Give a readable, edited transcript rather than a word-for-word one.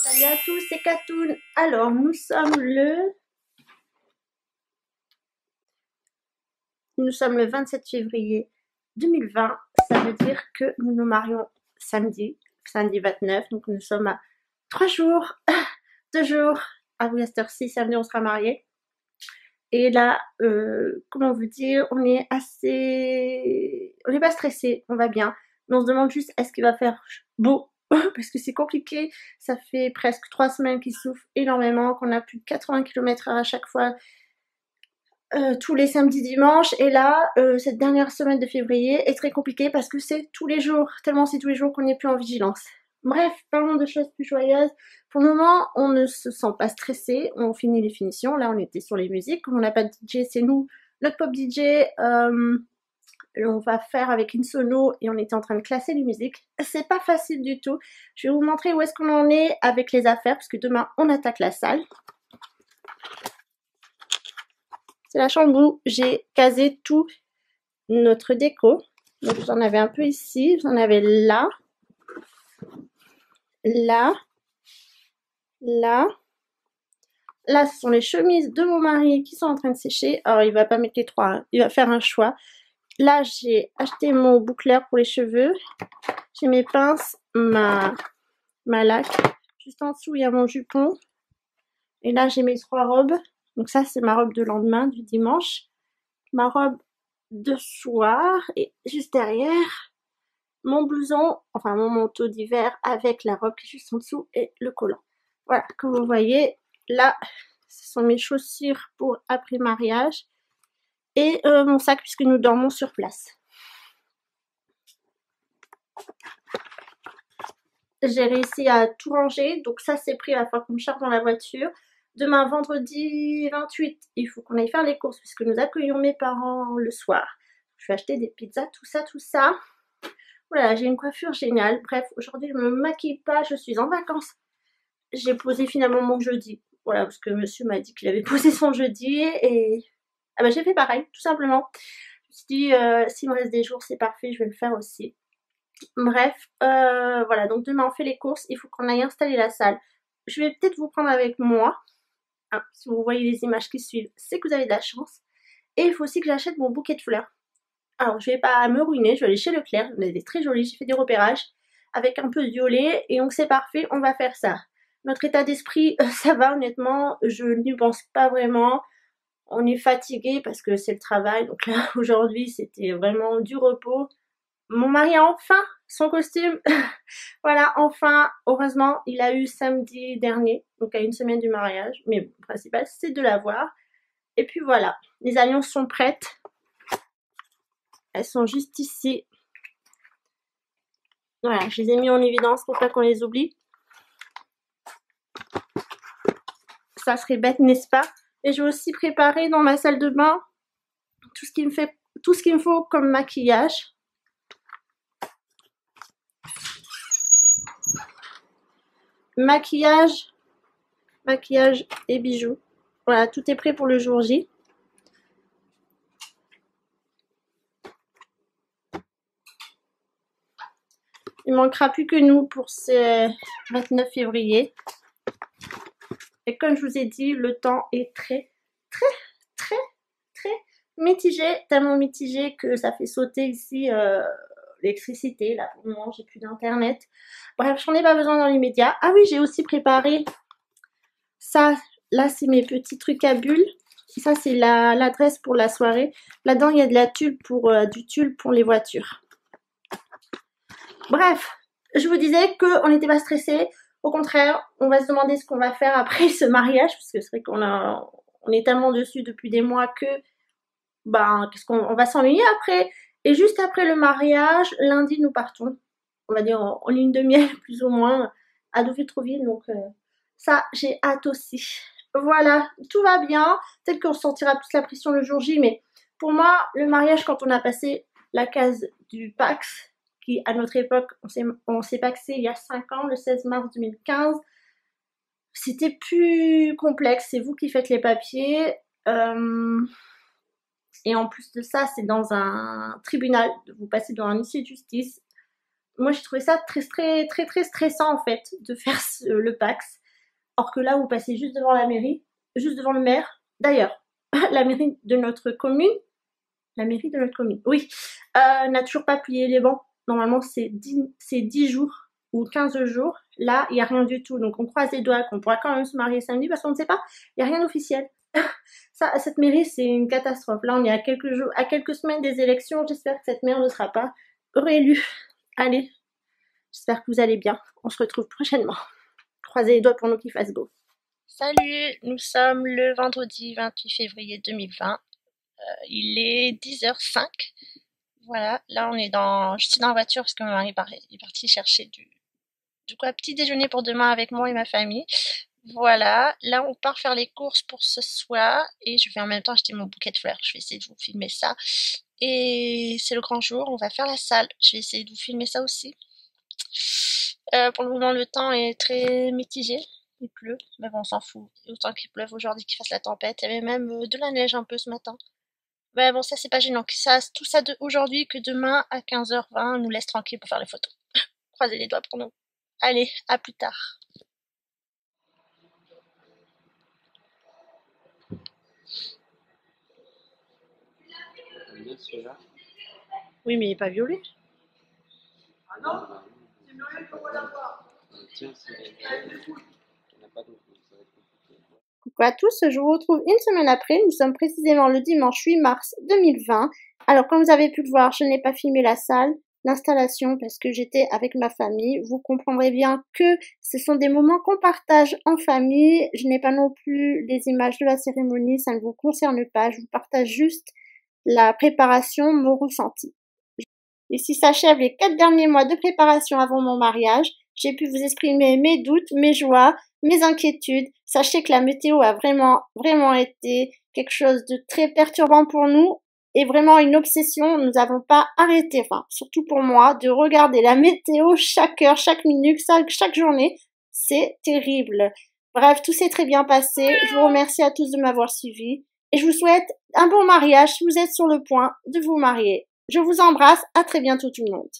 Salut à tous, c'est Katoun. Alors, nous sommes le 27 février 2020. Ça veut dire que nous nous marions samedi 29. Donc, nous sommes à 3 jours, 2 jours. À vous, à cette heure-ci, samedi, on sera mariés. Et là, comment vous dire, on est pas stressé, on va bien. Mais on se demande juste, est-ce qu'il va faire beau? Parce que c'est compliqué. Ça fait presque 3 semaines qu'il souffle énormément, qu'on a plus de 80 km/h à chaque fois, tous les samedis, dimanches. Et là, cette dernière semaine de février est très compliquée parce que c'est tous les jours. Tellement c'est tous les jours qu'on n'est plus en vigilance. Bref, parlons de choses plus joyeuses. Pour le moment, on ne se sent pas stressé. On finit les finitions. Là, on était sur les musiques. Comme on n'a pas de DJ, c'est nous, notre pop DJ. On va faire avec une sono et on était en train de classer les musiques. C'est pas facile du tout. Je vais vous montrer où est-ce qu'on en est avec les affaires parce que demain, on attaque la salle. C'est la chambre où j'ai casé tout notre déco. Donc, vous en avez un peu ici. Vous en avez là. Là. Là. Là, ce sont les chemises de mon mari qui sont en train de sécher. Alors, il va pas mettre les trois, hein. Il va faire un choix. Là, j'ai acheté mon boucleur pour les cheveux. J'ai mes pinces, ma laque. Juste en dessous, il y a mon jupon. Et là, j'ai mes 3 robes. Donc ça, c'est ma robe de lendemain, du dimanche. Ma robe de soir. Et juste derrière, mon blouson, enfin mon manteau d'hiver avec la robe qui est juste en dessous et le collant. Voilà, comme vous voyez, là, ce sont mes chaussures pour après mariage. Et mon sac puisque nous dormons sur place. J'ai réussi à tout ranger, donc ça c'est pris, il va falloir qu'on me charge dans la voiture. Demain vendredi 28, il faut qu'on aille faire les courses puisque nous accueillons mes parents le soir. Je vais acheter des pizzas, tout ça. Voilà, j'ai une coiffure géniale. Bref, aujourd'hui je me maquille pas, je suis en vacances. J'ai posé finalement mon jeudi. Voilà, parce que monsieur m'a dit qu'il avait posé son jeudi et ah bah j'ai fait pareil, tout simplement. Je me suis dit, s'il me reste des jours, c'est parfait, je vais le faire aussi. Bref, voilà, donc demain on fait les courses, il faut qu'on aille installer la salle. Je vais peut-être vous prendre avec moi. Hein, si vous voyez les images qui suivent, c'est que vous avez de la chance. Et il faut aussi que j'achète mon bouquet de fleurs. Alors, je vais pas me ruiner, je vais aller chez Leclerc, il y en a des très jolis, j'ai fait des repérages avec un peu de violet, et donc c'est parfait, on va faire ça. Notre état d'esprit, ça va honnêtement, je n'y pense pas vraiment. On est fatigué parce que c'est le travail, donc là aujourd'hui c'était vraiment du repos. Mon mari a enfin son costume. Voilà, enfin, heureusement, il a eu samedi dernier, donc à une semaine du mariage. Mais bon, le principal, c'est de l'avoir. Et puis voilà, les alliances sont prêtes. Elles sont juste ici. Voilà, je les ai mis en évidence pour pas qu'on les oublie. Ça serait bête, n'est-ce pas? Et je vais aussi préparer dans ma salle de bain tout ce qu'il me faut comme maquillage. Maquillage et bijoux. Voilà, tout est prêt pour le jour J. Il manquera plus que nous pour ce 29 février. Et comme je vous ai dit, le temps est très mitigé. Tellement mitigé que ça fait sauter ici l'électricité. Là, pour le moment, j'ai plus d'internet. Bref, j'en ai pas besoin dans l'immédiat. Ah oui, j'ai aussi préparé ça. Là, c'est mes petits trucs à bulles. Ça, c'est l'adresse pour la soirée. Là-dedans, il y a de la tulle du tulle pour les voitures. Bref, je vous disais qu'on n'était pas stressé. Au contraire, on va se demander ce qu'on va faire après ce mariage, parce que c'est vrai on est tellement dessus depuis des mois que qu'est-ce qu'on va s'ennuyer après. Et juste après le mariage, lundi nous partons, on va dire en lune de miel plus ou moins, à Deauville-Trouville. Donc ça, j'ai hâte aussi. Voilà, tout va bien. Peut-être qu'on sentira plus la pression le jour J, mais pour moi, le mariage, quand on a passé la case du Pax, qui à notre époque, on s'est paxé il y a 5 ans, le 16 mars 2015, c'était plus complexe. C'est vous qui faites les papiers. Et en plus de ça, c'est dans un tribunal. Vous passez dans un huissier de justice. moi j'ai trouvé ça très stressant en fait de faire le PAX. Or que là, vous passez juste devant la mairie, juste devant le maire. D'ailleurs, la mairie de notre commune, oui, n'a toujours pas plié les bancs. Normalement, c'est 10 jours ou 15 jours. Là, il n'y a rien du tout. Donc, on croise les doigts qu'on pourra quand même se marier samedi parce qu'on ne sait pas. Il n'y a rien d'officiel. Ça, cette mairie, c'est une catastrophe. Là, on est à quelques jours, à quelques semaines des élections. J'espère que cette maire ne sera pas réélue. Allez, j'espère que vous allez bien. On se retrouve prochainement. Croisez les doigts pour nous qui fassent beau. Salut, nous sommes le vendredi 28 février 2020. Il est 10h05. Voilà, là je suis dans la voiture parce que mon mari est parti chercher du petit déjeuner pour demain avec moi et ma famille. Voilà, là on part faire les courses pour ce soir et je vais en même temps acheter mon bouquet de fleurs. Je vais essayer de vous filmer ça. Et c'est le grand jour, on va faire la salle. Je vais essayer de vous filmer ça aussi. Pour le moment, le temps est très mitigé. Il pleut, mais bon, on s'en fout. Autant qu'il pleuve aujourd'hui qu'il fasse la tempête. Il y avait même de la neige un peu ce matin. Mais bon, ça c'est pas gênant. Tout ça de aujourd'hui que demain à 15h20 nous laisse tranquille pour faire les photos. Croisez les doigts pour nous. Allez, à plus tard. Oui, mais il n'est pas violet. Ah non, c'est violet comme on l'a pas. Tiens, coucou à tous, je vous retrouve une semaine après, nous sommes précisément le dimanche 8 mars 2020. Alors comme vous avez pu le voir, je n'ai pas filmé la salle, l'installation parce que j'étais avec ma famille. Vous comprendrez bien que ce sont des moments qu'on partage en famille. Je n'ai pas non plus les images de la cérémonie, ça ne vous concerne pas, je vous partage juste la préparation, mon ressenti. Ici s'achèvent les 4 derniers mois de préparation avant mon mariage. J'ai pu vous exprimer mes doutes, mes joies, mes inquiétudes. Sachez que la météo a vraiment été quelque chose de très perturbant pour nous et vraiment une obsession. Nous n'avons pas arrêté, enfin, surtout pour moi, de regarder la météo chaque heure, chaque minute, chaque journée. C'est terrible. Bref, tout s'est très bien passé. Je vous remercie à tous de m'avoir suivi et je vous souhaite un bon mariage si vous êtes sur le point de vous marier. Je vous embrasse, à très bientôt tout le monde.